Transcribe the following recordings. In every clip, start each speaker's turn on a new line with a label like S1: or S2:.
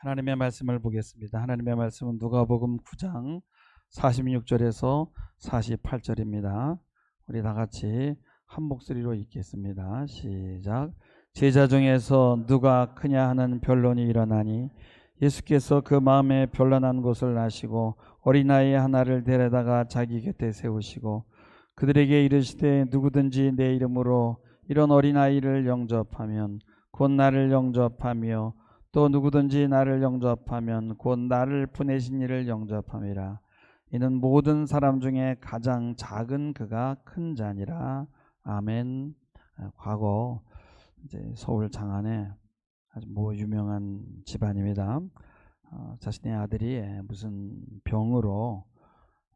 S1: 하나님의 말씀을 보겠습니다. 하나님의 말씀은 누가복음 9장 46절에서 48절입니다. 우리 다 같이 한 목소리로 읽겠습니다. 시작. 제자 중에서 누가 크냐 하는 변론이 일어나니 예수께서 그 마음에 변론한 것을 아시고 어린아이 하나를 데려다가 자기 곁에 세우시고 그들에게 이르시되 누구든지 내 이름으로 이런 어린아이를 영접하면 곧 나를 영접하며 또 누구든지 나를 영접하면 곧 나를 보내신 이를 영접함이라. 이는 모든 사람 중에 가장 작은 그가 큰 자니라. 아멘. 과거 이제 서울 장안에 아주 유명한 집안입니다. 자신의 아들이 무슨 병으로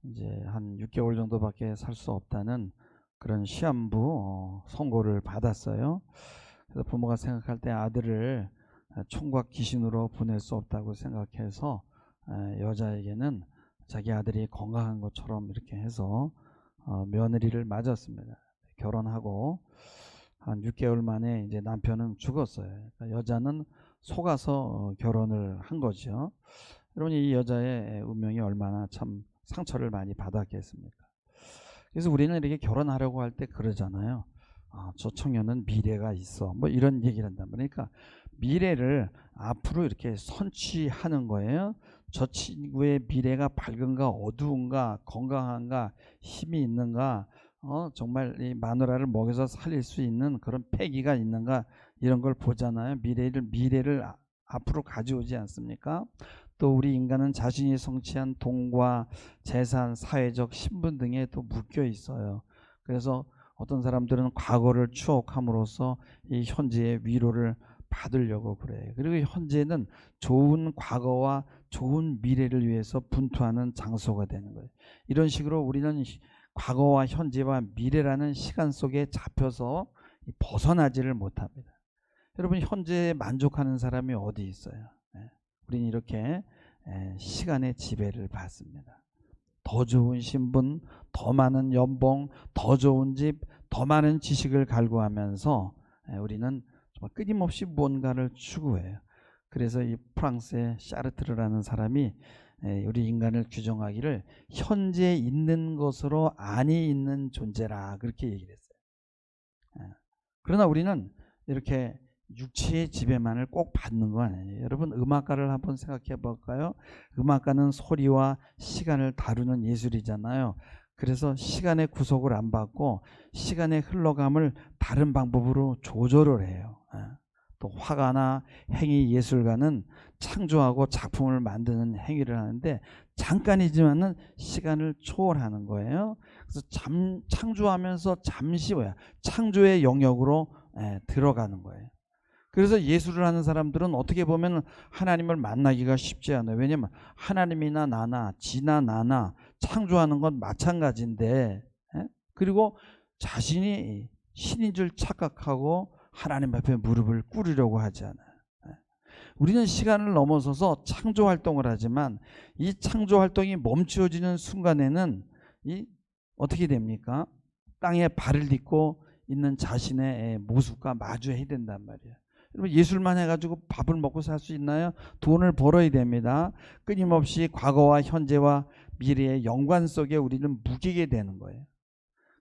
S1: 이제 한 6개월 정도밖에 살 수 없다는 그런 시한부 선고를 받았어요. 그래서 부모가 생각할 때 아들을 총각 귀신으로 보낼 수 없다고 생각해서 여자에게는 자기 아들이 건강한 것처럼 이렇게 해서 며느리를 맞았습니다. 결혼하고 한 6개월 만에 이제 남편은 죽었어요. 그러니까 여자는 속아서 결혼을 한 거죠. 여러분, 이 여자의 운명이 얼마나 참 상처를 많이 받았겠습니까? 그래서 우리는 이렇게 결혼하려고 할 때 그러잖아요. 저 청년은 미래가 있어. 뭐 이런 얘기를 한단 말이에요. 그러니까 미래를 앞으로 이렇게 선취하는 거예요. 저 친구의 미래가 밝은가 어두운가 건강한가 힘이 있는가 정말 이 마누라를 먹여서 살릴 수 있는 그런 패기가 있는가 이런 걸 보잖아요. 미래를 앞으로 가져오지 않습니까? 또 우리 인간은 자신이 성취한 돈과 재산, 사회적 신분 등에 또 묶여 있어요. 그래서 어떤 사람들은 과거를 추억함으로써 이 현재의 위로를 받으려고 그래요. 그리고 현재는 좋은 과거와 좋은 미래를 위해서 분투하는 장소가 되는 거예요. 이런 식으로 우리는 과거와 현재와 미래라는 시간 속에 잡혀서 벗어나지를 못합니다. 여러분, 현재에 만족하는 사람이 어디 있어요? 우리는 이렇게 시간의 지배를 받습니다. 더 좋은 신분, 더 많은 연봉, 더 좋은 집, 더 많은 지식을 갈구하면서 우리는 정말 끊임없이 뭔가를 추구해요. 그래서 이 프랑스의 샤르트르라는 사람이 우리 인간을 규정하기를 현재 있는 것으로 안이 있는 존재라 그렇게 얘기를 했어요. 그러나 우리는 이렇게 육체의 지배만을 꼭 받는 거 아니에요. 여러분, 음악가를 한번 생각해 볼까요? 음악가는 소리와 시간을 다루는 예술이잖아요. 그래서 시간의 구속을 안 받고 시간의 흘러감을 다른 방법으로 조절을 해요. 또 화가나 행위 예술가는 창조하고 작품을 만드는 행위를 하는데 잠깐이지만은 시간을 초월하는 거예요. 그래서 창조하면서 잠시 창조의 영역으로 들어가는 거예요. 그래서 예술을 하는 사람들은 어떻게 보면 하나님을 만나기가 쉽지 않아요. 왜냐하면 하나님이나 나나 지나 나나 창조하는 건 마찬가지인데 그리고 자신이 신인 줄 착각하고 하나님 앞에 무릎을 꿇으려고 하지 않아요. 우리는 시간을 넘어서서 창조 활동을 하지만 이 창조 활동이 멈추어지는 순간에는 어떻게 됩니까? 땅에 발을 딛고 있는 자신의 모습과 마주해야 된단 말이에요. 여러분, 예술만 해가지고 밥을 먹고 살 수 있나요? 돈을 벌어야 됩니다. 끊임없이 과거와 현재와 미래의 연관 속에 우리는 묵히게 되는 거예요.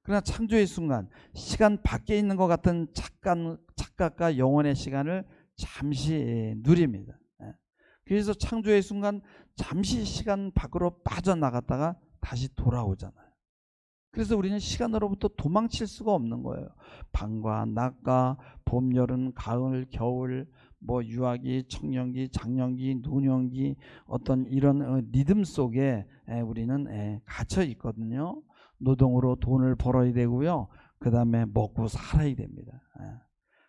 S1: 그러나 창조의 순간, 시간 밖에 있는 것 같은 착각과 영혼의 시간을 잠시 누립니다. 그래서 창조의 순간 잠시 시간 밖으로 빠져나갔다가 다시 돌아오잖아요. 그래서 우리는 시간으로부터 도망칠 수가 없는 거예요. 밤과 낮과 봄, 여름, 가을, 겨울, 유아기, 청년기, 장년기, 노년기 어떤 이런 리듬 속에 우리는 갇혀 있거든요. 노동으로 돈을 벌어야 되고요. 그 다음에 먹고 살아야 됩니다.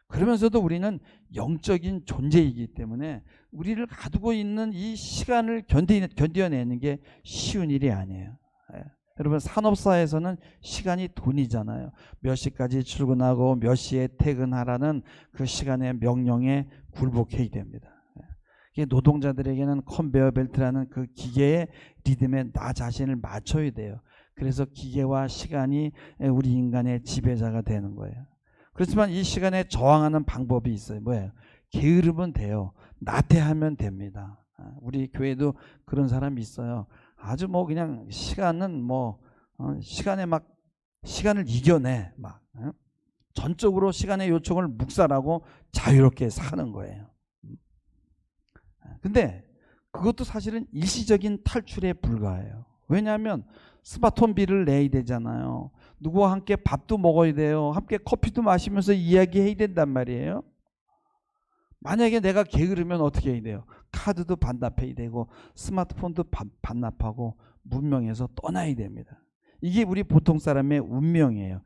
S1: 그러면서도 우리는 영적인 존재이기 때문에 우리를 가두고 있는 이 시간을 견뎌내는 게 쉬운 일이 아니에요. 여러분, 산업사에서는 시간이 돈이잖아요. 몇 시까지 출근하고 몇 시에 퇴근하라는 그 시간의 명령에 굴복해야 됩니다. 이게 노동자들에게는 컨베어 벨트라는 그 기계의 리듬에 나 자신을 맞춰야 돼요. 그래서 기계와 시간이 우리 인간의 지배자가 되는 거예요. 그렇지만 이 시간에 저항하는 방법이 있어요. 뭐예요? 게으르면 돼요. 나태하면 됩니다. 우리 교회도 그런 사람이 있어요. 아주 뭐 그냥 시간은 시간에 막 시간을 이겨내 막 전적으로 시간의 요청을 묵살하고 자유롭게 사는 거예요. 근데 그것도 사실은 일시적인 탈출에 불과해요. 왜냐하면 스마트폰비를 내야 되잖아요. 누구와 함께 밥도 먹어야 돼요. 함께 커피도 마시면서 이야기해야 된단 말이에요. 만약에 내가 게으르면 어떻게 해야 돼요? 카드도 반납해야 되고 스마트폰도 반납하고 문명에서 떠나야 됩니다. 이게 우리 보통 사람의 운명이에요.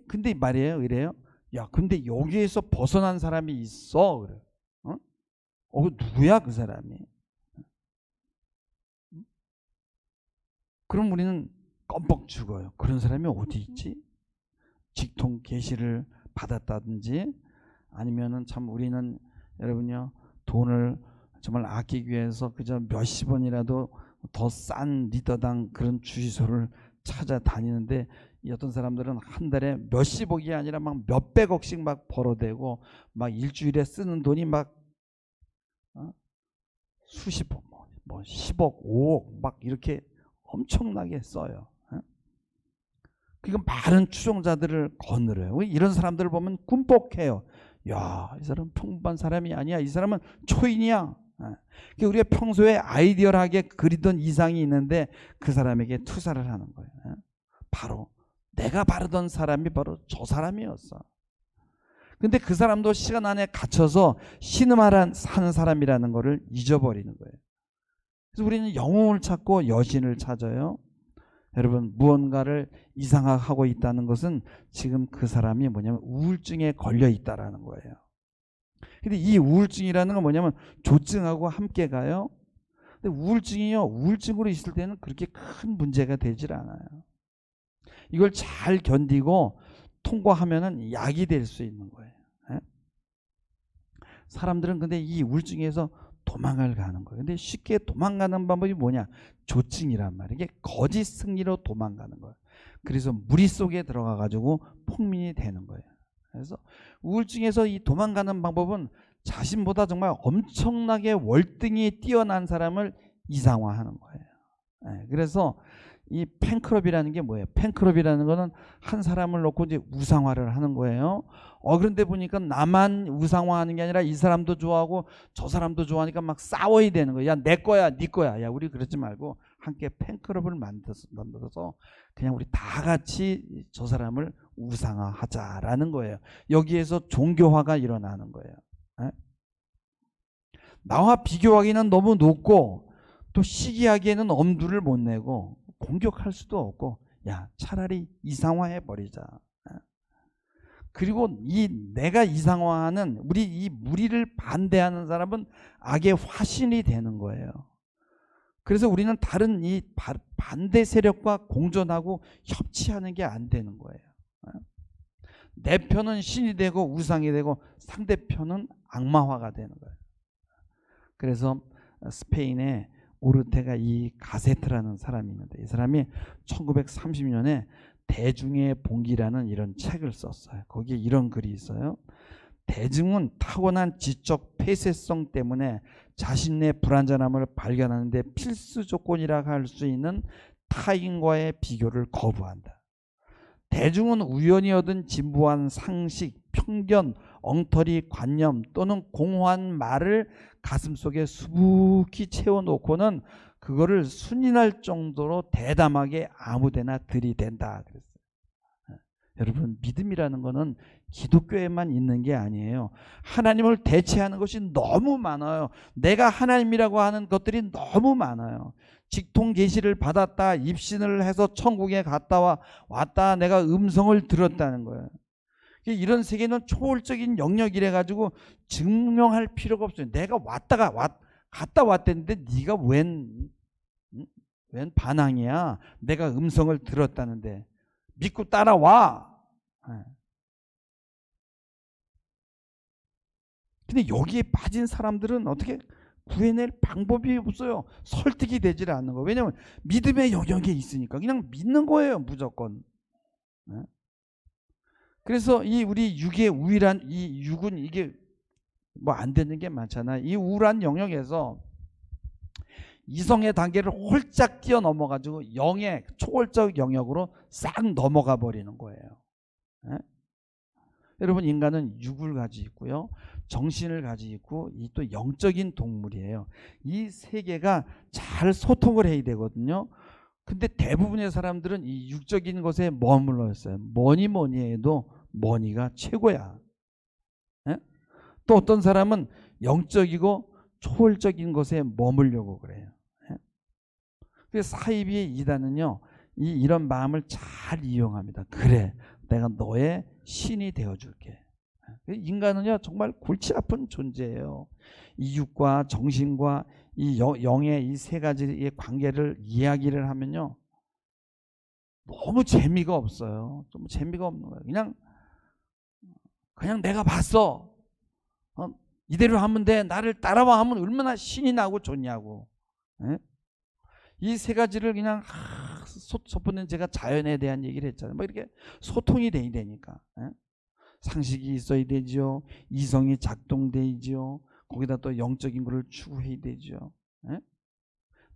S1: 근데 말이에요, 이래요. 야, 근데 여기에서 벗어난 사람이 있어. 그래. 누구야 그 사람이? 그럼 우리는 껌뻑 죽어요. 그런 사람이 어디 있지? 직통 계시를 받았다든지 아니면은 참 우리는 여러분요 돈을 정말 아끼기 위해서 그저 몇십 원이라도 더 싼 리터당 그런 주유소를 찾아다니는데 어떤 사람들은 한 달에 몇십억이 아니라 막 몇백억씩 막 벌어대고 막 일주일에 쓰는 돈이 막 수십억, 10억, 5억 막 이렇게 엄청나게 써요. 그러니까 많은 추종자들을 거느려요. 이런 사람들을 보면 꿈뻑해요. 야, 이 사람 평범한 사람이 아니야. 이 사람은 초인이야. 그러니까 우리가 평소에 아이디얼하게 그리던 이상이 있는데 그 사람에게 투사를 하는 거예요. 바로 내가 바르던 사람이 바로 저 사람이었어. 근데 그 사람도 시간 안에 갇혀서 신음하는 사는 사람이라는 것을 잊어버리는 거예요. 그래서 우리는 영웅을 찾고 여신을 찾아요. 여러분, 무언가를 이상하고 있다는 것은 지금 그 사람이 뭐냐면 우울증에 걸려 있다라는 거예요. 근데 이 우울증이라는 건 뭐냐면 조증하고 함께 가요. 근데 우울증이요, 우울증으로 있을 때는 그렇게 큰 문제가 되질 않아요. 이걸 잘 견디고 통과하면은 약이 될 수 있는 거예요. 사람들은 근데 이 우울증에서 도망을 가는 거예요. 근데 쉽게 도망가는 방법이 뭐냐? 조증이란 말이에요. 이게 거짓 승리로 도망가는 거예요. 그래서 무리 속에 들어가 가지고 폭민이 되는 거예요. 그래서 우울증에서 이 도망가는 방법은 자신보다 정말 엄청나게 월등히 뛰어난 사람을 이상화하는 거예요. 그래서 이 팬클럽이라는 게 뭐예요? 팬클럽이라는 거는 한 사람을 놓고 이제 우상화를 하는 거예요. 그런데 보니까 나만 우상화하는 게 아니라 이 사람도 좋아하고 저 사람도 좋아하니까 막 싸워야 되는 거예요. 야, 내 거야, 네 거야. 야, 우리 그러지 말고 함께 팬클럽을 만들어서 그냥 우리 다 같이 저 사람을 우상화하자라는 거예요. 여기에서 종교화가 일어나는 거예요. 나와 비교하기는 너무 높고 또 시기하기에는 엄두를 못 내고 공격할 수도 없고, 야, 차라리 이상화해 버리자. 그리고 이 내가 이상화하는 우리 이 무리를 반대하는 사람은 악의 화신이 되는 거예요. 그래서 우리는 다른 이 반대 세력과 공존하고 협치하는 게 안 되는 거예요. 내 편은 신이 되고 우상이 되고 상대편은 악마화가 되는 거예요. 그래서 스페인에 오르테가 이 가세트라는 사람이 있는데 이 사람이 1930년에 대중의 봉기라는 이런 책을 썼어요. 거기에 이런 글이 있어요. 대중은 타고난 지적 폐쇄성 때문에 자신의 불완전함을 발견하는 데 필수 조건이라 할 수 있는 타인과의 비교를 거부한다. 대중은 우연히 얻은 진부한 상식, 편견, 엉터리 관념 또는 공허한 말을 가슴속에 수북히 채워놓고는 그거를 순인할 정도로 대담하게 아무데나 들이댄다 그랬어요. 여러분, 믿음이라는 거는 기독교에만 있는 게 아니에요. 하나님을 대체하는 것이 너무 많아요. 내가 하나님이라고 하는 것들이 너무 많아요. 직통 계시를 받았다, 입신을 해서 천국에 갔다 왔다, 내가 음성을 들었다는 거예요. 이런 세계는 초월적인 영역이래 가지고 증명할 필요가 없어요. 내가 갔다 왔다는데 네가 웬 반항이야? 내가 음성을 들었다는데 믿고 따라와. 근데 여기에 빠진 사람들은 어떻게 구해낼 방법이 없어요. 설득이 되질 않는 거예요. 왜냐하면 믿음의 영역에 있으니까 그냥 믿는 거예요, 무조건. 그래서 이 우리 육의 우일한 이 육은 이게 뭐 안 되는 게 많잖아. 이 우울한 영역에서 이성의 단계를 홀짝 뛰어넘어가지고 영의 초월적 영역으로 싹 넘어가 버리는 거예요. 예? 여러분, 인간은 육을 가지고 있고요, 정신을 가지고 있고, 이 또 영적인 동물이에요. 이 세 개가 잘 소통을 해야 되거든요. 근데 대부분의 사람들은 이 육적인 것에 머물러 있어요. 뭐니 해도 뭐니가 최고야. 예? 또 어떤 사람은 영적이고 초월적인 것에 머물려고 그래요. 예? 그래서 사이비의 이단은요, 이런 마음을 잘 이용합니다. 그래, 내가 너의 신이 되어줄게. 인간은요, 정말 골치 아픈 존재예요. 이 육과 정신과 이 영의 이 세 가지의 관계를 이야기를 하면요, 너무 재미가 없어요. 좀 재미가 없는 거예요. 그냥 내가 봤어. 이대로 하면 돼. 나를 따라와 하면 얼마나 신이 나고 좋냐고. 예? 이 세 가지를 그냥 섣부른 제가 자연에 대한 얘기를 했잖아요. 뭐 이렇게 소통이 돼야 되니까. 예? 상식이 있어야 되죠. 이성이 작동되죠. 거기다 또 영적인 것을 추구해야 되죠. 예?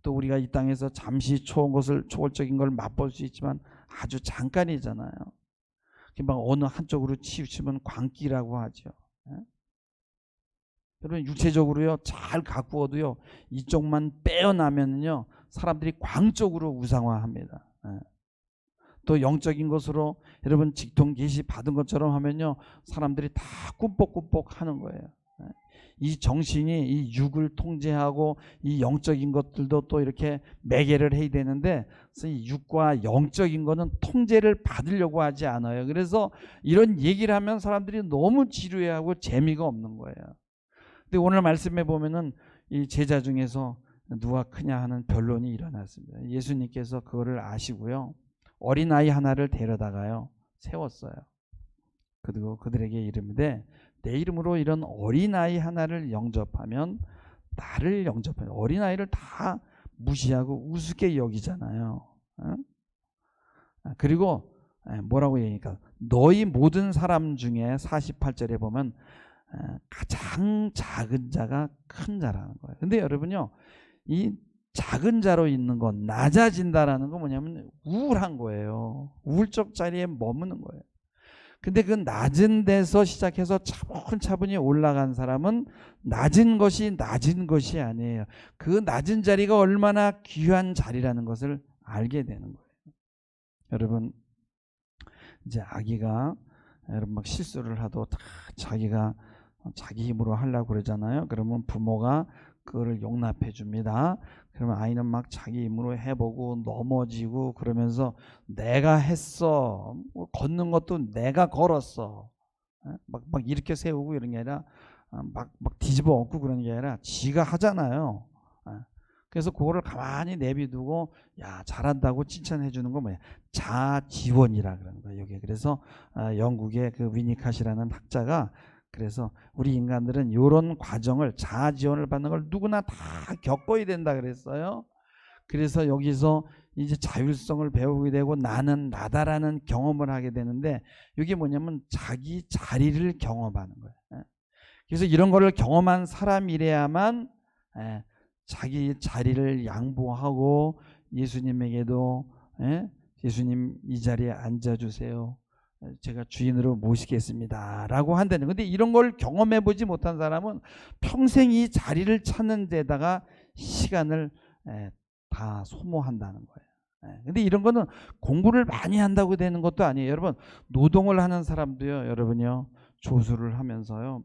S1: 또 우리가 이 땅에서 잠시 초월적인 걸 맛볼 수 있지만 아주 잠깐이잖아요. 막 어느 한쪽으로 치우치면 광기라고 하죠. 예? 여러분, 육체적으로요, 잘 가꾸어도요, 이쪽만 빼어나면요, 사람들이 광적으로 우상화합니다. 예. 또 영적인 것으로 여러분 직통 계시 받은 것처럼 하면요, 사람들이 다 꿈뻑꿈뻑 하는 거예요. 예. 이 정신이 이 육을 통제하고 이 영적인 것들도 또 이렇게 매개를 해야 되는데, 그래서 이 육과 영적인 거는 통제를 받으려고 하지 않아요. 그래서 이런 얘기를 하면 사람들이 너무 지루해하고 재미가 없는 거예요. 근데 오늘 말씀에 보면은 이 제자 중에서 누가 크냐 하는 변론이 일어났습니다. 예수님께서 그거를 아시고요, 어린아이 하나를 데려다가요 세웠어요. 그리고 그들에게 이르되, 내 이름으로 이런 어린아이 하나를 영접하면 나를 영접해요. 어린아이를 다 무시하고 우습게 여기잖아요. 그리고 뭐라고 얘기하니까, 너희 모든 사람 중에 48절에 보면 가장 작은 자가 큰 자라는 거예요. 근데 여러분요, 이 작은 자로 있는 건, 낮아진다라는 건 뭐냐면 우울한 거예요. 우울적 자리에 머무는 거예요. 근데 그 낮은 데서 시작해서 차분차분히 올라간 사람은 낮은 것이 아니에요. 그 낮은 자리가 얼마나 귀한 자리라는 것을 알게 되는 거예요. 여러분, 이제 아기가 여러분 막 실수를 하도 다 자기가 자기 힘으로 하려고 그러잖아요. 그러면 부모가 그거를 용납해 줍니다. 그러면 아이는 막 자기 힘으로 해보고 넘어지고 그러면서 내가 했어. 걷는 것도 내가 걸었어. 막 이렇게 세우고 이런 게 아니라 막 뒤집어 엎고 그런 게 아니라 지가 하잖아요. 그래서 그거를 가만히 내비두고 야 잘한다고 칭찬해 주는 건 뭐야? 자지원이라 그러는 거예요. 여기 그래서 영국의 그 위니캇이라는 학자가, 그래서 우리 인간들은 이런 과정을, 자아지원을 받는 걸 누구나 다 겪어야 된다 그랬어요. 그래서 여기서 이제 자율성을 배우게 되고 나는 나다라는 경험을 하게 되는데, 이게 뭐냐면 자기 자리를 경험하는 거예요. 그래서 이런 거를 경험한 사람이래야만 자기 자리를 양보하고 예수님에게도 예수님 이 자리에 앉아주세요, 제가 주인으로 모시겠습니다 라고 한다는. 근데 이런 걸 경험해 보지 못한 사람은 평생 이 자리를 찾는 데다가 시간을 다 소모한다는 거예요. 근데 이런 거는 공부를 많이 한다고 되는 것도 아니에요. 여러분, 노동을 하는 사람도요, 여러분요, 조수를 하면서요,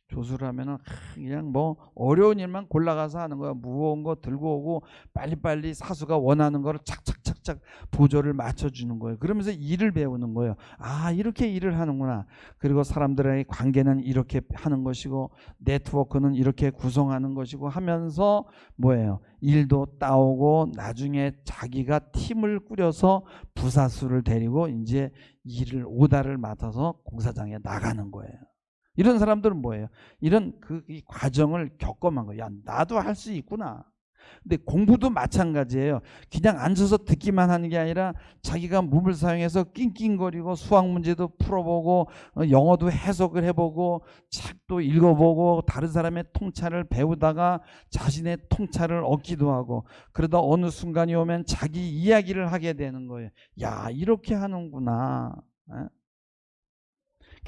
S1: 조수를 하면은 그냥 뭐 어려운 일만 골라가서 하는 거야. 무거운 거 들고 오고 빨리빨리 사수가 원하는 거를 착착착착 보조를 맞춰주는 거예요. 그러면서 일을 배우는 거예요. 아, 이렇게 일을 하는구나. 그리고 사람들의 관계는 이렇게 하는 것이고 네트워크는 이렇게 구성하는 것이고 하면서 뭐예요? 일도 따오고 나중에 자기가 팀을 꾸려서 부사수를 데리고 이제 일을 오다를 맡아서 공사장에 나가는 거예요. 이런 사람들은 뭐예요? 이런 이 과정을 겪어만 거예요. 야, 나도 할 수 있구나. 근데 공부도 마찬가지예요. 그냥 앉아서 듣기만 하는 게 아니라 자기가 몸을 사용해서 낑낑거리고 수학 문제도 풀어보고 영어도 해석을 해보고 책도 읽어보고 다른 사람의 통찰을 배우다가 자신의 통찰을 얻기도 하고, 그러다 어느 순간이 오면 자기 이야기를 하게 되는 거예요. 야, 이렇게 하는구나.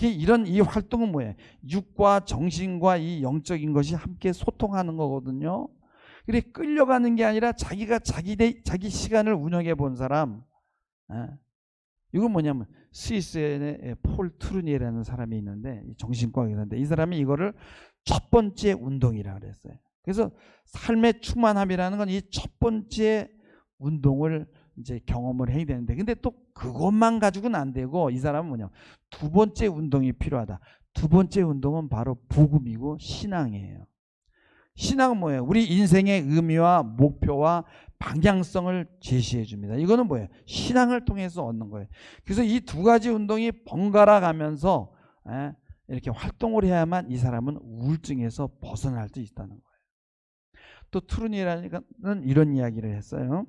S1: 이런 이 활동은 뭐예요? 육과 정신과 이 영적인 것이 함께 소통하는 거거든요. 그래, 끌려가는 게 아니라 자기가 자기 시간을 운영해 본 사람. 이건 뭐냐면 스위스의 폴 트루니에라는 사람이 있는데, 정신과 의사인데, 이 사람이 이거를 첫 번째 운동이라 그랬어요. 그래서 삶의 충만함이라는 건 이 첫 번째 운동을 이제 경험을 해야 되는데, 근데 또 그것만 가지고는 안 되고, 이 사람은 뭐냐, 두 번째 운동이 필요하다. 두 번째 운동은 바로 복음이고 신앙이에요. 신앙은 뭐예요? 우리 인생의 의미와 목표와 방향성을 제시해 줍니다. 이거는 뭐예요? 신앙을 통해서 얻는 거예요. 그래서 이 두 가지 운동이 번갈아 가면서 이렇게 활동을 해야만 이 사람은 우울증에서 벗어날 수 있다는 거예요. 또 트루니라는 이런 이야기를 했어요.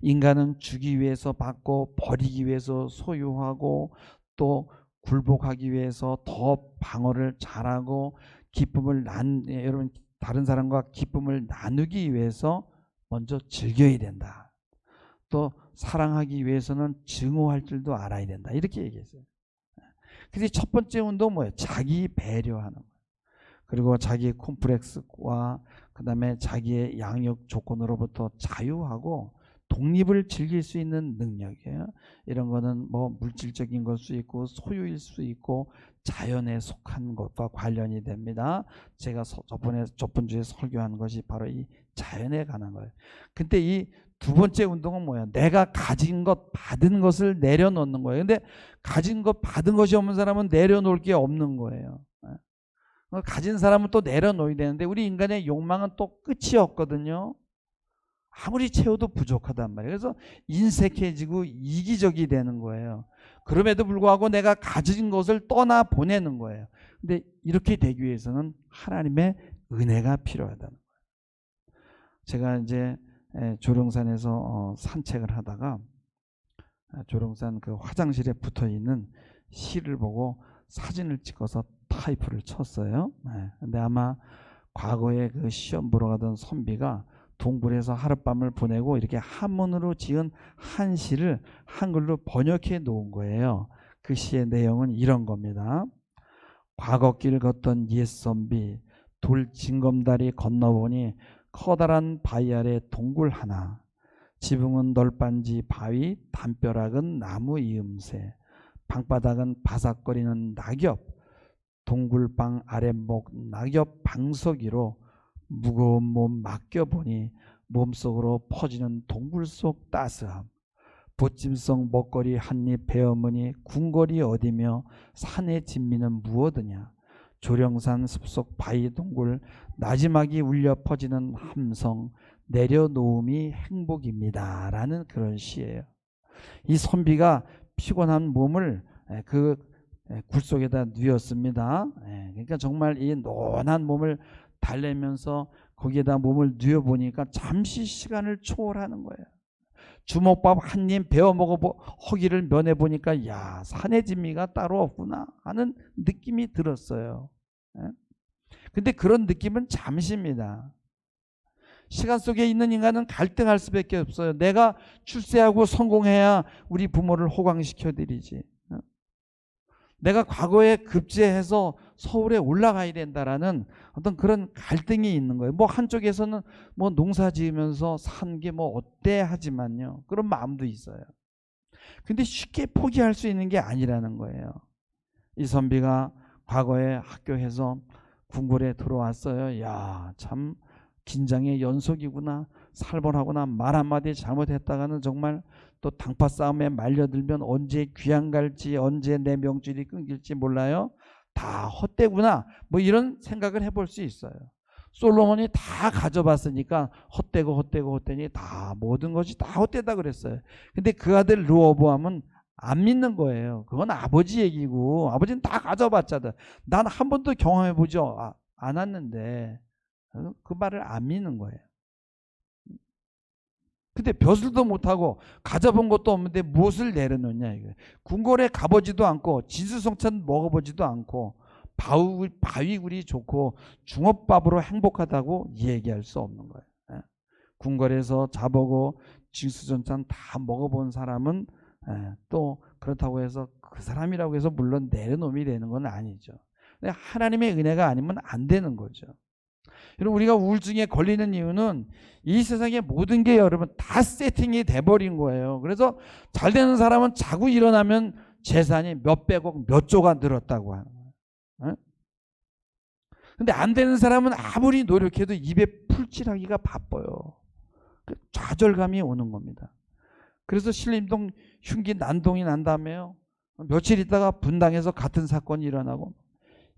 S1: 인간은 주기 위해서 받고 버리기 위해서 소유하고 또 굴복하기 위해서 더 방어를 잘하고 기쁨을 여러분 다른 사람과 기쁨을 나누기 위해서 먼저 즐겨야 된다. 또 사랑하기 위해서는 증오할 줄도 알아야 된다. 이렇게 얘기했어요. 그래서 첫 번째 운동은 뭐예요? 자기 배려하는 거예요. 그리고 자기의 콤플렉스와 그 다음에 자기의 양육 조건으로부터 자유하고 독립을 즐길 수 있는 능력이에요. 이런 거는 뭐 물질적인 걸 수 있고 소유일 수 있고 자연에 속한 것과 관련이 됩니다. 제가 저번 주에 설교한 것이 바로 이 자연에 관한 거예요. 근데 이 두 번째 운동은 뭐야? 내가 가진 것, 받은 것을 내려놓는 거예요. 근데 가진 것, 받은 것이 없는 사람은 내려놓을 게 없는 거예요. 가진 사람은 또 내려놓아야 되는데 우리 인간의 욕망은 또 끝이 없거든요. 아무리 채워도 부족하단 말이에요. 그래서 인색해지고 이기적이 되는 거예요. 그럼에도 불구하고 내가 가진 것을 떠나 보내는 거예요. 근데 이렇게 되기 위해서는 하나님의 은혜가 필요하다는 거예요. 제가 이제 조령산에서 산책을 하다가 조령산 그 화장실에 붙어 있는 실을 보고 사진을 찍어서 타이프를 쳤어요. 근데 아마 과거에 그 시험 보러 가던 선비가 동굴에서 하룻밤을 보내고 이렇게 한문으로 지은 한 시를 한글로 번역해 놓은 거예요. 그 시의 내용은 이런 겁니다. 과거길 걷던 옛 선비, 돌 징검다리 건너보니 커다란 바위 아래 동굴 하나, 지붕은 널빤지 바위, 담벼락은 나무 이음새, 방바닥은 바삭거리는 낙엽, 동굴방 아랫목 낙엽 방석이로 무거운 몸 맡겨보니 몸속으로 퍼지는 동굴 속 따스함, 보찜성 먹거리 한입 베어머니 궁궐이 어디며 산의 진미는 무엇이냐, 조령산 숲속 바위 동굴 나지막이 울려 퍼지는 함성, 내려놓음이 행복입니다 라는 그런 시예요. 이 선비가 피곤한 몸을 그 굴 속에다 뉘었습니다. 그러니까 정말 이 노란 몸을 달래면서 거기에다 몸을 뉘어보니까 잠시 시간을 초월하는 거예요. 주먹밥 한 입 베어 먹어 허기를 면해보니까 야, 산의 진미가 따로 없구나 하는 느낌이 들었어요. 근데 그런 느낌은 잠시입니다. 시간 속에 있는 인간은 갈등할 수밖에 없어요. 내가 출세하고 성공해야 우리 부모를 호강시켜드리지. 내가 과거에 급제해서 서울에 올라가야 된다라는 어떤 그런 갈등이 있는 거예요. 뭐 한쪽에서는 뭐 농사 지으면서 산 게 뭐 어때 하지만요. 그런 마음도 있어요. 근데 쉽게 포기할 수 있는 게 아니라는 거예요. 이 선비가 과거에 학교에서 궁궐에 들어왔어요. 야, 참 긴장의 연속이구나. 살벌하구나. 말 한마디 잘못했다가는 정말 또 당파 싸움에 말려들면 언제 귀양 갈지 언제 내 명줄이 끊길지 몰라요. 다 헛되구나. 뭐 이런 생각을 해볼 수 있어요. 솔로몬이 다 가져봤으니까 헛되니 다 모든 것이 다 헛되다 그랬어요. 근데 그 아들 르호보암은 안 믿는 거예요. 그건 아버지 얘기고 아버지는 다 가져봤잖아. 난 한 번도 경험해보지 않았는데 그 말을 안 믿는 거예요. 근데 벼슬도 못하고 가져본 것도 없는데 무엇을 내려놓냐 이거예요. 궁궐에 가보지도 않고 진수성찬 먹어보지도 않고 바위굴이 좋고 중업밥으로 행복하다고 얘기할 수 없는 거예요. 예. 궁궐에서 자보고 진수성찬 다 먹어본 사람은 또 그렇다고 해서 그 사람이라고 해서 물론 내려놓음이 되는 건 아니죠. 근데 하나님의 은혜가 아니면 안 되는 거죠. 여러분, 우리가 우울증에 걸리는 이유는 이 세상의 모든 게 여러분 다 세팅이 돼버린 거예요. 그래서 잘 되는 사람은 자고 일어나면 재산이 몇백억 몇 조가 늘었다고 하는 거예요. 근데 안 되는 사람은 아무리 노력해도 입에 풀칠하기가 바빠요. 좌절감이 오는 겁니다. 그래서 신림동 흉기 난동이 난다며요. 며칠 있다가 분당에서 같은 사건이 일어나고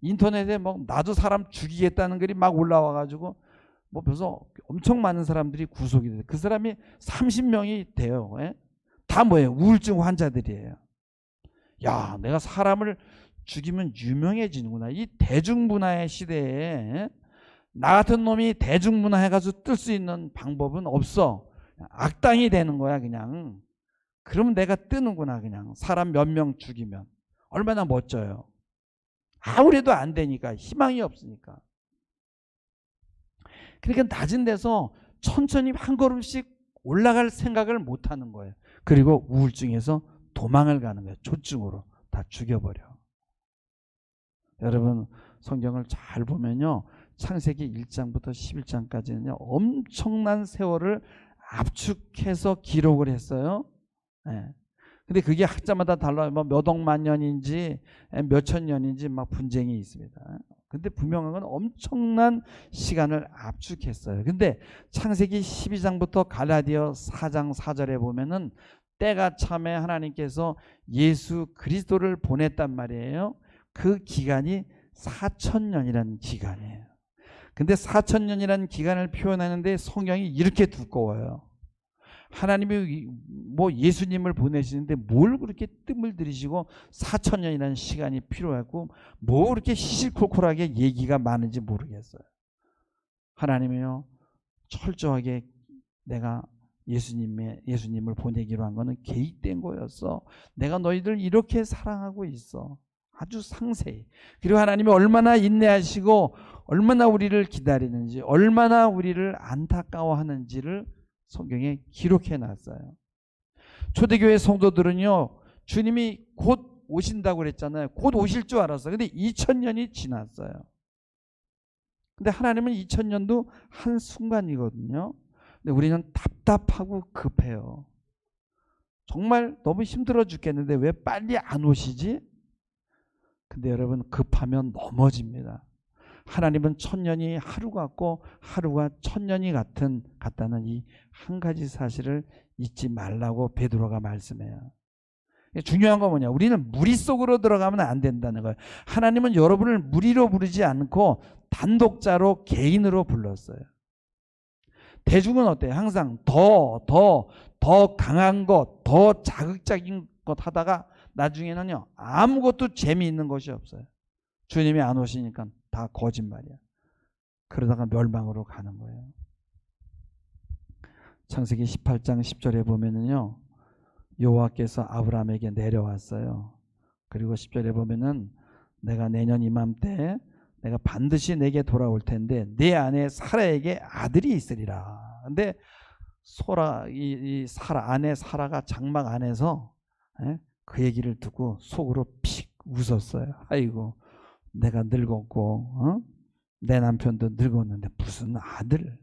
S1: 인터넷에 뭐 나도 사람 죽이겠다는 글이 막 올라와가지고 뭐 벌써 엄청 많은 사람들이 구속이 돼요. 그 사람이 30명이 돼요. 예? 다 뭐예요? 우울증 환자들이에요. 야, 내가 사람을 죽이면 유명해지는구나. 이 대중문화의 시대에 나 같은 놈이 대중문화 해가지고 뜰 수 있는 방법은 없어. 악당이 되는 거야 그냥. 그러면 내가 뜨는구나 그냥. 사람 몇 명 죽이면. 얼마나 멋져요. 아무래도 안 되니까. 희망이 없으니까. 그러니까 낮은 데서 천천히 한 걸음씩 올라갈 생각을 못하는 거예요. 그리고 우울증에서 도망을 가는 거예요. 조증으로 다 죽여버려. 여러분 성경을 잘 보면요. 창세기 1장부터 11장까지는요. 엄청난 세월을 압축해서 기록을 했어요. 네. 근데 그게 학자마다 달라요. 뭐 몇 억만 년인지 몇 천 년인지 막 분쟁이 있습니다. 근데 분명한 건 엄청난 시간을 압축했어요. 근데 창세기 12장부터 갈라디아 4장 4절에 보면은 때가 참에 하나님께서 예수 그리스도를 보냈단 말이에요. 그 기간이 4,000년이라는 기간이에요. 근데 4,000년이라는 기간을 표현하는데 성경이 이렇게 두꺼워요. 하나님이 뭐 예수님을 보내시는데 뭘 그렇게 뜸을 들이시고 4,000년이라는 시간이 필요하고 뭐 그렇게 시시콜콜하게 얘기가 많은지 모르겠어요. 하나님이요 철저하게 내가 예수님을 보내기로 한 거는 계획된 거였어. 내가 너희들 이렇게 사랑하고 있어. 아주 상세히. 그리고 하나님이 얼마나 인내하시고 얼마나 우리를 기다리는지 얼마나 우리를 안타까워하는지를 성경에 기록해 놨어요. 초대교회 성도들은요 주님이 곧 오신다고 그랬잖아요. 곧 오실 줄 알았어요. 근데 2000년이 지났어요. 근데 하나님은 2000년도 한순간이거든요. 근데 우리는 답답하고 급해요. 정말 너무 힘들어 죽겠는데 왜 빨리 안 오시지? 근데 여러분 급하면 넘어집니다. 하나님은 1000년이 하루 같고 하루가 1000년이 같다는 이 한 가지 사실을 잊지 말라고 베드로가 말씀해요. 중요한 건 뭐냐? 우리는 무리 속으로 들어가면 안 된다는 거예요. 하나님은 여러분을 무리로 부르지 않고 단독자로 개인으로 불렀어요. 대중은 어때요? 항상 더 강한 것, 더 자극적인 것 하다가 나중에는요 아무것도 재미있는 것이 없어요. 주님이 안 오시니까 다 거짓말이야. 그러다가 멸망으로 가는 거예요. 창세기 18장 10절에 보면은요 여호와께서 아브라함에게 내려왔어요. 그리고 10절에 보면은 내가 내년 이맘때 내가 반드시 내게 돌아올 텐데 내 아내 사라에게 아들이 있으리라. 근데 아내 사라가 장막 안에서 그 얘기를 듣고 속으로 픽 웃었어요. 아이고 내가 늙었고 내 남편도 늙었는데 무슨 아들.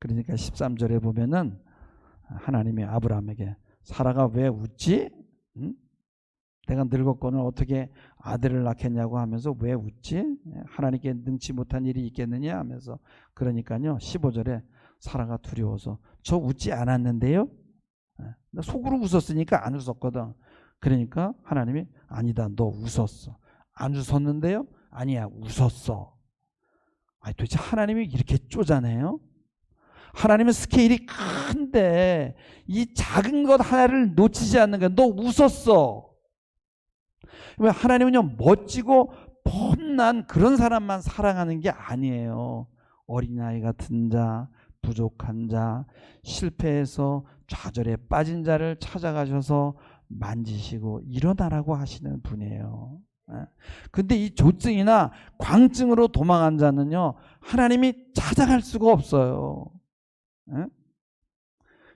S1: 그러니까 13절에 보면은 하나님이 아브라함에게 사라가 왜 웃지? 내가 늙었거늘 어떻게 아들을 낳겠냐고 하면서 왜 웃지? 하나님께 능치 못한 일이 있겠느냐 하면서 그러니까요 15절에 사라가 두려워서 저 웃지 않았는데요? 나 속으로 웃었으니까 안 웃었거든. 그러니까 하나님이 아니다 너 웃었어. 안 웃었는데요? 아니야 웃었어. 아니 도대체 하나님이 이렇게 쪼잔해요? 하나님은 스케일이 큰데 이 작은 것 하나를 놓치지 않는 거야. 너 웃었어. 하나님은요 멋지고 폼난 그런 사람만 사랑하는 게 아니에요. 어린아이 같은 자, 부족한 자, 실패해서 좌절에 빠진 자를 찾아가셔서 만지시고 일어나라고 하시는 분이에요. 근데 이 조증이나 광증으로 도망한 자는요, 하나님이 찾아갈 수가 없어요.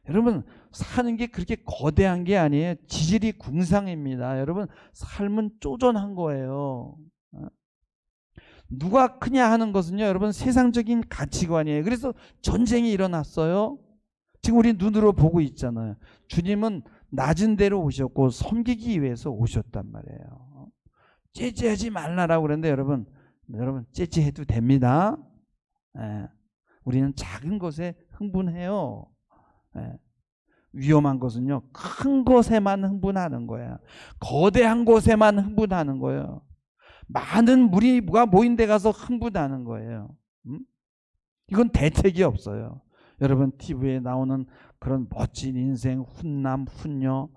S1: 여러분, 사는 게 그렇게 거대한 게 아니에요. 지질이 궁상입니다. 여러분, 삶은 쪼전한 거예요. 누가 크냐 하는 것은요, 여러분, 세상적인 가치관이에요. 그래서 전쟁이 일어났어요. 지금 우리 눈으로 보고 있잖아요. 주님은 낮은 데로 오셨고 섬기기 위해서 오셨단 말이에요. 째째하지 말라라고 그랬는데 여러분 째째해도 됩니다. 우리는 작은 것에 흥분해요. 위험한 것은요, 큰 것에만 흥분하는 거야. 거대한 것에만 흥분하는 거예요. 많은 무리가 모인 데 가서 흥분하는 거예요. 이건 대책이 없어요. 여러분, TV에 나오는 그런 멋진 인생, 훈남, 훈녀,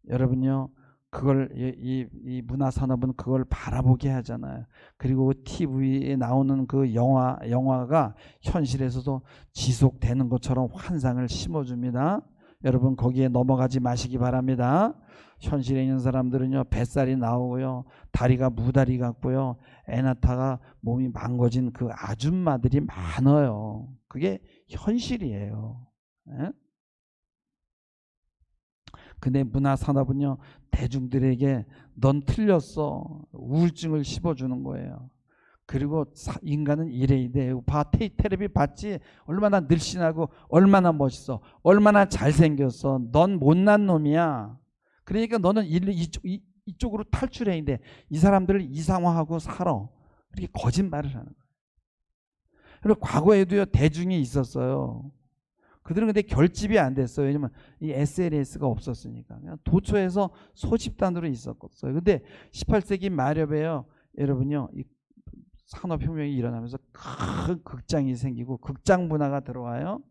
S1: 여러분요, 그걸 이 문화산업은 그걸 바라보게 하잖아요. 그리고 TV에 나오는 그 영화가 현실에서도 지속되는 것처럼 환상을 심어줍니다. 여러분, 거기에 넘어가지 마시기 바랍니다. 현실에 있는 사람들은요, 뱃살이 나오고요, 다리가 무다리 같고요, 애 낳다가 몸이 망가진 그 아줌마들이 많아요. 그게 현실이에요. 근데 문화산업은요, 대중들에게 넌 틀렸어, 우울증을 씹어주는 거예요. 그리고 인간은 이래야 돼. 텔레비 봤지? 얼마나 늘씬하고 얼마나 멋있어, 얼마나 잘생겼어, 넌 못난 놈이야. 그러니까 너는 이쪽으로 탈출해야 돼. 이 사람들을 이상화하고 살아. 그렇게 거짓말을 하는 거예요. 그리고 과거에도요, 대중이 있었어요. 그들은 근데 결집이 안 됐어요. 왜냐면 이 SNS가 없었으니까. 그냥 도처에서 소집단으로 있었어요. 근데 18세기 말엽에요, 여러분요, 이 산업혁명이 일어나면서 큰 극장이 생기고 극장 문화가 들어와요.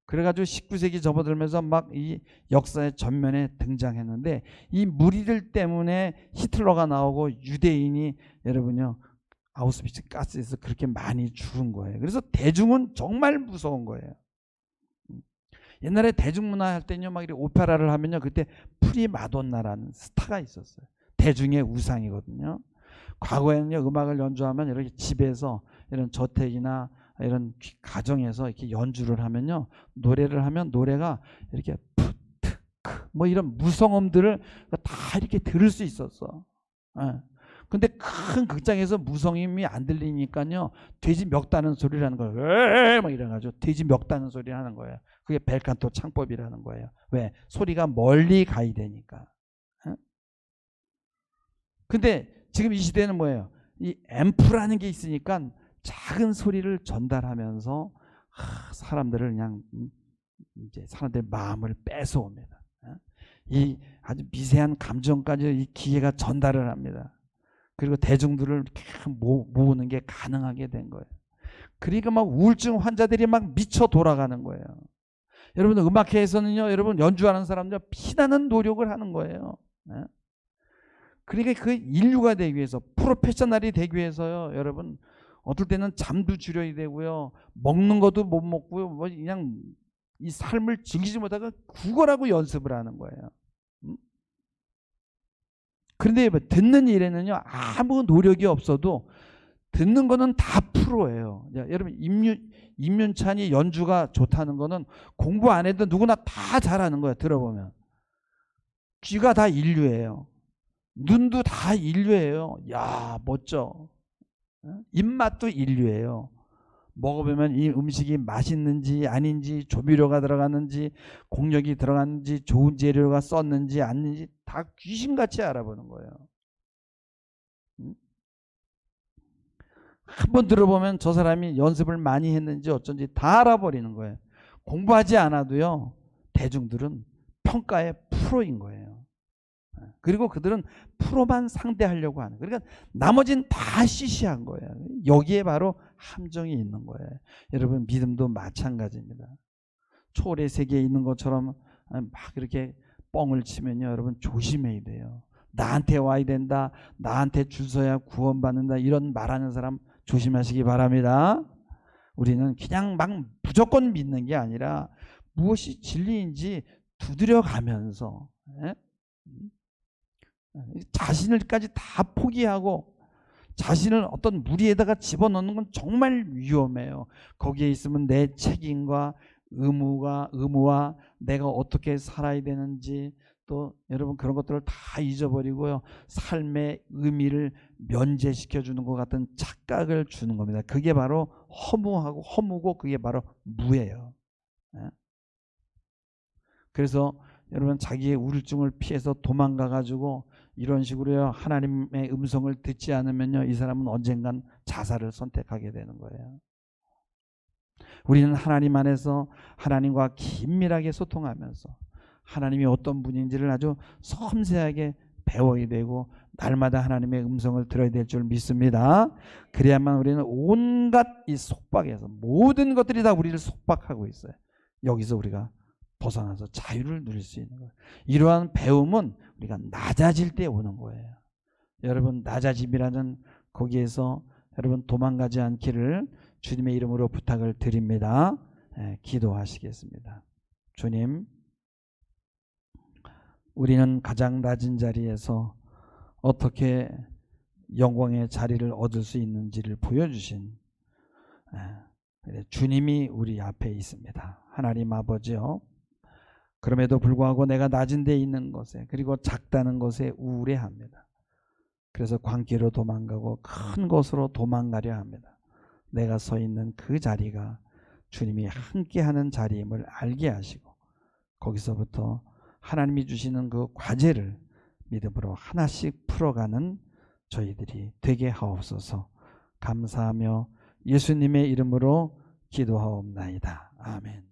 S1: 그래가지고 19세기 접어들면서 막 이 역사의 전면에 등장했는데, 이 무리들 때문에 히틀러가 나오고 유대인이 여러분요, 아우슈비츠 가스에서 그렇게 많이 죽은 거예요. 그래서 대중은 정말 무서운 거예요. 옛날에 대중문화 할 때는요, 막 이렇게 오페라를 하면요, 그때 프리마돈나라는 스타가 있었어요. 대중의 우상이거든요. 과거에는요, 음악을 연주하면 이렇게 집에서 이런 저택이나 이런 가정에서 이렇게 연주를 하면요, 노래를 하면 노래가 이렇게 푸트크 뭐 이런 무성음들을 다 이렇게 들을 수 있었어. 근데 큰 극장에서 무성음이 안 들리니까요, 돼지 멱다는 소리를 하는 거예요. 막 이래가지고 돼지 멱다는 소리를 하는 거예요. 그게 벨칸토 창법이라는 거예요. 왜? 소리가 멀리 가야 되니까. 근데 지금 이 시대는 뭐예요? 이 앰프라는 게 있으니까 작은 소리를 전달하면서 사람들을 그냥 이제 사람들의 마음을 뺏어옵니다. 이 아주 미세한 감정까지 이 기계가 전달을 합니다. 그리고 대중들을 이렇게 모으는 게 가능하게 된 거예요. 그러니까 막 우울증 환자들이 막 미쳐 돌아가는 거예요. 여러분, 음악회에서는요, 여러분 연주하는 사람들 피나는 노력을 하는 거예요. 그러니까 그 인류가 되기 위해서, 프로페셔널이 되기 위해서요, 여러분, 어떨 때는 잠도 줄여야 되고요, 먹는 것도 못 먹고요, 뭐 그냥 이 삶을 즐기지 못하고 구걸하고 연습을 하는 거예요. 그런데 듣는 일에는요, 아무 노력이 없어도 듣는 거는 다 프로예요. 여러분, 임윤찬이 연주가 좋다는 거는 공부 안 해도 누구나 다 잘하는 거예요. 들어보면 귀가 다 인류예요. 눈도 다 인류예요. 야, 멋져. 입맛도 인류예요. 먹어보면 이 음식이 맛있는지 아닌지, 조미료가 들어갔는지, 공력이 들어갔는지, 좋은 재료가 썼는지 아닌지 다 귀신같이 알아보는 거예요. 한번 들어보면 저 사람이 연습을 많이 했는지 어쩐지 다 알아버리는 거예요. 공부하지 않아도요, 대중들은 평가의 프로인 거예요. 그리고 그들은 프로만 상대하려고 하는 거예요. 그러니까 나머지는 다 시시한 거예요. 여기에 바로 함정이 있는 거예요. 여러분, 믿음도 마찬가지입니다. 초월의 세계에 있는 것처럼 막 이렇게 뻥을 치면요, 여러분 조심해야 돼요. 나한테 와야 된다, 나한테 줄 서야 구원받는다, 이런 말하는 사람 조심하시기 바랍니다. 우리는 그냥 막 무조건 믿는 게 아니라 무엇이 진리인지 두드려가면서 자신을까지 다 포기하고 자신을 어떤 무리에다가 집어넣는 건 정말 위험해요. 거기에 있으면 내 책임과 의무와 내가 어떻게 살아야 되는지 또 여러분 그런 것들을 다 잊어버리고요. 삶의 의미를 면제시켜 주는 것 같은 착각을 주는 겁니다. 그게 바로 허무고 그게 바로 무예요. 그래서 여러분 자기의 우울증을 피해서 도망가 가지고 이런 식으로요 하나님의 음성을 듣지 않으면요 이 사람은 언젠간 자살을 선택하게 되는 거예요. 우리는 하나님 안에서 하나님과 긴밀하게 소통하면서 하나님이 어떤 분인지를 아주 섬세하게 배워야 되고 날마다 하나님의 음성을 들어야 될 줄 믿습니다. 그래야만 우리는 온갖 이 속박에서 모든 것들이 다 우리를 속박하고 있어요. 여기서 우리가 벗어나서 자유를 누릴 수 있는 거예요. 이러한 배움은 우리가 낮아질 때 오는 거예요. 여러분 낮아짐이라는 거기에서 여러분 도망가지 않기를 주님의 이름으로 부탁을 드립니다. 기도하시겠습니다. 주님, 우리는 가장 낮은 자리에서 어떻게 영광의 자리를 얻을 수 있는지를 보여주신 주님이 우리 앞에 있습니다. 하나님 아버지요, 그럼에도 불구하고 내가 낮은 데 있는 것에 그리고 작다는 것에 우울해합니다. 그래서 광기로 도망가고 큰 것으로 도망가려 합니다. 내가 서 있는 그 자리가 주님이 함께하는 자리임을 알게 하시고 거기서부터 하나님이 주시는 그 과제를 믿음으로 하나씩 풀어가는 저희들이 되게 하옵소서. 감사하며 예수님의 이름으로 기도하옵나이다. 아멘.